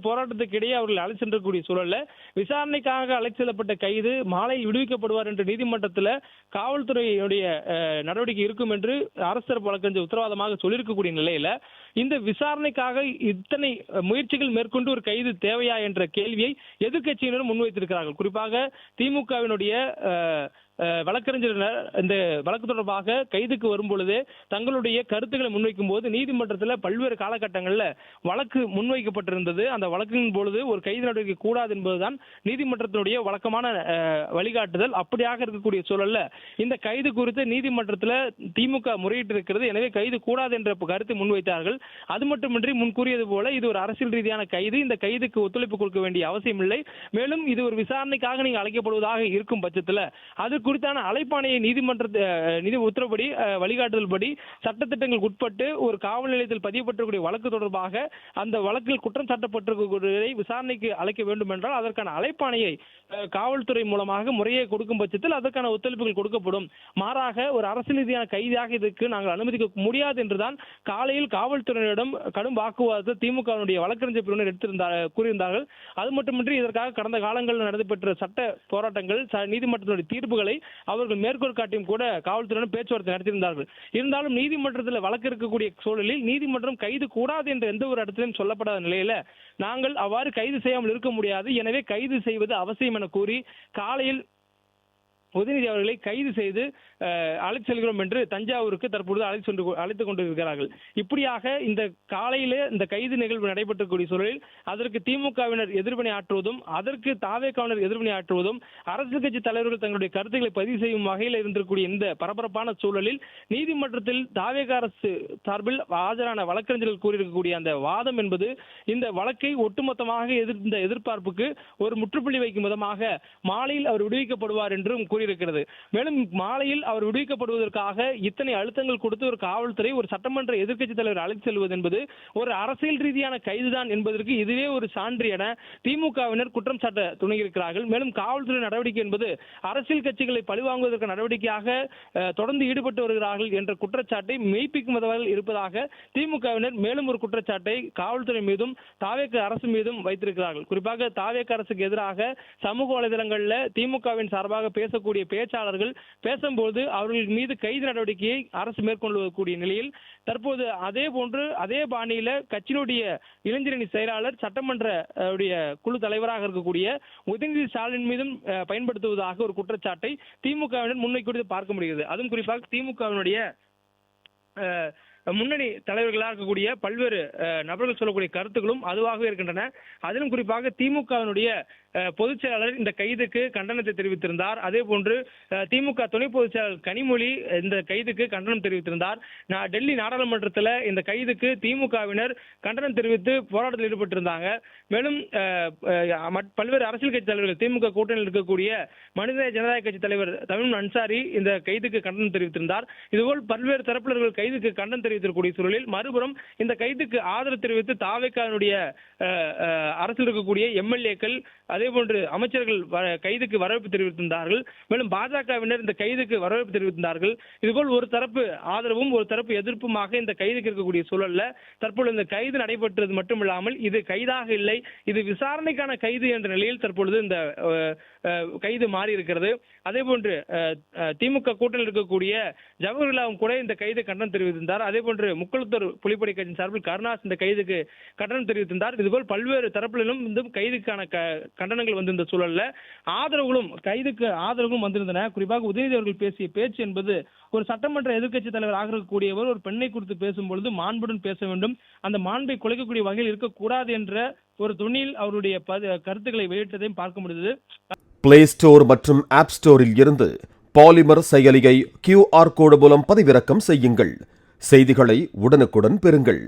போராட்டத்துக்கு இடையே அவர்கள் அழைத்து சென்றக்கூடிய சூழல்ல விசாரணைக்காக அழைத்து செல்லப்பட்ட கைது மாலையில் விடுவிக்கப்படுவார் என்று நீதிமன்றத்தில் காவல்துறையுடைய நடவடிக்கை இருக்கும் என்று அரசு தரப்பு வழக்கறிஞர் உத்தரவாதமாக சொல்லியிருக்கக்கூடிய நிலையில இந்த விசாரணைக்காக இத்தனை முயற்சிகள் மேற்கொண்டு ஒரு கைது தேவையா என்ற கேள்வியை எதிர்க்கட்சியினரும் முன்வைத்திருக்கிறார்கள். குறிப்பாக திமுகவினுடைய வழக்கறிஞர்கள் இந்த வழக்கு தொடர்பாக கைதுக்கு வரும் பொழுது தங்களுடைய கருத்துக்களை முன்வைக்கும் போது நீதிமன்றத்தில் பல்வேறு காலகட்டங்களில் வழக்கு முன்வைக்கப்பட்டிருந்தது. அந்த வழக்கின் பொழுது ஒரு கைது நடவடிக்கை கூடாது என்பதுதான் நீதிமன்றத்தினுடைய வழக்கமான வழிகாட்டுதல். அப்படியாக இருக்கக்கூடிய சூழல்ல இந்த கைது குறித்து நீதிமன்றத்தில் திமுக முறையிட்டு இருக்கிறது. எனவே கைது கூடாது என்ற கருத்தை முன்வைத்தார்கள். அது மட்டுமின்றி முன் கூறியது போல இது ஒரு அரசியல் ரீதியான கைது. இந்த கைதுக்கு ஒத்துழைப்பு கொடுக்க வேண்டிய அவசியம் இல்லை. மேலும் இது ஒரு விசாரணைக்காக நீங்கள் அழைக்கப்படுவதாக இருக்கும் பட்சத்தில் அது குறித்தான அழைப்பாணையை நீதி உத்தரவுப்படி வழிகாட்டுதல் படி சட்டத்திட்டங்களுக்கு உட்பட்டு ஒரு காவல் நிலையத்தில் பதியப்பட்டிருக்கூடிய வழக்கு தொடர்பாக அந்த வழக்கில் குற்றம் சாட்டப்பட்டிருக்கக்கூடியதை விசாரணைக்கு அழைக்க வேண்டும் என்றால் அதற்கான அழைப்பாணையை காவல்துறை மூலமாக முறையை கொடுக்கும் பட்சத்தில் அதற்கான ஒத்துழைப்புகள் கொடுக்கப்படும். மாறாக ஒரு அரசியல் ரீதியான கைதியாக இதற்கு நாங்கள் அனுமதிக்க முடியாது என்றுதான் காலையில் காவல்துறையினரிடம் கடும் வாக்குவாதத்தை திமுகவினுடைய வழக்கறிஞர் பிரிவினர் கூறியிருந்தார்கள். அது மட்டுமின்றி இதற்காக கடந்த காலங்களில் நடைபெற்ற சட்ட போராட்டங்கள் நீதிமன்றத்தினுடைய தீர்ப்புகளை அவர்கள் மேற்கோள் காட்டியும் கூட காவல்துறையினர் பேச்சுவார்த்தை நடத்தியிருந்தார்கள். இருந்தாலும் நீதிமன்றத்தில் வழக்கு இருக்கக்கூடிய சூழலில் நீதிமன்றம் கைது கூடாது என்ற எந்த ஒரு இடத்திலும் சொல்லப்படாத நிலையில நாங்கள் அவ்வாறு கைது செய்யாமல் இருக்க முடியாது. எனவே கைது செய்வது அவசியம் என கூறி காலையில் உதயநிதி அவர்களை கைது செய்து அழைத்து செல்கிறோம் என்று தஞ்சாவூருக்கு தற்பொழுது அழைத்துக் கொண்டிருக்கிறார்கள். இப்படியாக இந்த காலையிலே இந்த கைது நிகழ்வு நடைபெற்றக்கூடிய சூழலில் அதற்கு திமுகவினர் எதிர்வினை ஆற்றுவதும் அதற்கு தாவேகாவினர் எதிர்வினை ஆற்றுவதும் அரசியல் கட்சி தலைவர்கள் தங்களுடைய கருத்துக்களை பதிவு செய்யும் வகையில் இருந்திருக்கக்கூடிய இந்த பரபரப்பான சூழலில் நீதிமன்றத்தில் தாவேகா அரசு சார்பில் ஆஜரான வழக்கறிஞர்கள் கூறியிருக்கக்கூடிய அந்த வாதம் என்பது இந்த வழக்கை ஒட்டுமொத்தமாக இந்த எதிர்பார்ப்புக்கு ஒரு முற்றுப்புள்ளி வைக்கும் விதமாக மாலையில் அவர் விடுவிக்கப்படுவார் என்றும் கூறியிருக்கிறது. மேலும் மாலையில் அவர் விடுவிக்கப்படுவதற்காக இத்தனை அழுத்தங்கள் கொடுத்து ஒரு காவல்துறை ஒரு சட்டமன்ற எதிர்க்கட்சி தலைவர் அழைத்து செல்வது என்பது ஒரு அரசியல் ரீதியான கைதுதான் என்பதற்கு இதுவே ஒரு சான்று என திமுகவினர் குற்றம் சாட்ட துணிகிறார்கள். மேலும் காவல்துறை நடவடிக்கை என்பது அரசியல் கட்சிகளை பழிவாங்குவதற்கு நடவடிக்கையாக தொடர்ந்து ஈடுபட்டு வருகிறார்கள் என்ற குற்றச்சாட்டை மெய்ப்பிக்கும் விதத்தில் இருப்பதாக திமுகவினர் மேலும் ஒரு குற்றச்சாட்டை காவல்துறை மீதும் தாவேக அரசு மீதும் வைத்திருக்கிறார்கள். குறிப்பாக தாவேக அரசுக்கு எதிராக சமூக வலைதளங்களில் திமுகவின் சார்பாக பேசக்கூடிய பேச்சாளர்கள் பேசும்போது அவர்கள் மீது கைது நடவடிக்கையை அரசு மேற்கொள்ளக்கூடிய நிலையில் தற்போது அதே போன்று அதே பாணியில கட்சியினுடைய இளைஞரணி செயலாளர் சட்டமன்ற குழு தலைவராக இருக்கக்கூடிய உதயநிதி ஸ்டாலின் மீதும் பயன்படுத்துவதாக ஒரு குற்றச்சாட்டை திமுகவினர் முன்வைக்க பார்க்க முடிகிறது. அதுவும் குறிப்பாக திமுகவினுடைய முன்னணி தலைவர்களாக இருக்கக்கூடிய பல்வேறு நபர்கள் சொல்லக்கூடிய கருத்துக்களும் அதுவாகவே இருக்கின்றன. அதிலும் குறிப்பாக திமுகவினுடைய பொதுச் செயலாளர் இந்த கைதுக்கு கண்டனத்தை தெரிவித்திருந்தார். அதே போன்று திமுக துணை பொதுச் செயலாளர் கனிமொழி இந்த கைதுக்கு கண்டனம் தெரிவித்திருந்தார். டெல்லி நாடாளுமன்றத்தில் இந்த கைதுக்கு திமுகவினர் கண்டனம் தெரிவித்து போராட்டத்தில் ஈடுபட்டிருந்தாங்க. மேலும் பல்வேறு அரசியல் கட்சி தலைவர்கள் திமுக கூட்டணியில் இருக்கக்கூடிய மனித ஜனநாயக கட்சி தலைவர் தமிழ் அன்சாரி இந்த கைதுக்கு கண்டனம் தெரிவித்திருந்தார். இதுபோல் பல்வேறு தரப்பினர்கள் கைதுக்கு கண்டனம் தெரிவித்திருக்கக்கூடிய சூழலில் மறுபுறம் இந்த கைதுக்கு ஆதரவு தெரிவித்து தாவேகாவினுடைய அரசில் இருக்கக்கூடிய எம்எல்ஏக்கள் அதே போன்று அமைச்சர்கள் கைதுக்கு வரவேற்பு தெரிவித்திருந்தார்கள். மேலும் பாஜகவினர் இந்த கைதுக்கு வரவேற்பு தெரிவித்திருந்தார்கள். இதுபோல் ஒரு தரப்பு ஆதரவும் ஒரு தரப்பு எதிர்ப்புமாக இந்த கைதுக்கு இருக்கக்கூடிய சூழல்ல தற்பொழுது இந்த கைது நடைபெற்றது மட்டுமில்லாமல் இது கைதாக இல்லை, இது விசாரணைக்கான கைது என்ற நிலையில் தற்பொழுது இந்த கைது மாறி இருக்கிறது. அதே போன்று திமுக கூட்டணியில் இருக்கக்கூடிய ஜவஹர்லாவும் கூட இந்த கைது கண்டனம் தெரிவித்திருந்தார். அதே போன்று முக்குளத்தூர் புலிப்படை கட்சியின் சார்பில் கருணாஸ் இந்த கைதுக்கு கண்டனம் தெரிவித்திருந்தார். இதுபோல் பல்வேறு தரப்பிலும் இந்த கைதுக்கான கண்டனங்கள் வந்திருந்த சூழல்ல கைதுக்கு ஆதரவும் வந்திருந்தன. குறிப்பாக உதயநிதி அவர்கள் பேசிய பேச்சு என்பது ஒரு சட்டமன்ற எதிர்க்கட்சி தலைவர் ஆகக்கூடியவர் ஒரு பெண்ணை குறித்து பேசும்பொழுது மாண்புடன் பேச வேண்டும், அந்த மாண்பை குலைக்கக்கூடிய வகையில் இருக்கக்கூடாது என்ற ஒரு துணியில் அவருடைய கருத்துக்களை வெளியிட்டதையும் பார்க்க முடிந்தது. பிளே ஸ்டோர் மற்றும் ஆப் ஸ்டோரில் இருந்து பாலிமர் செயலியை QR கோடு மூலம் பதிவிறக்கம் செய்யுங்கள். செய்திகளை உடனுக்குடன் பெறுங்கள்.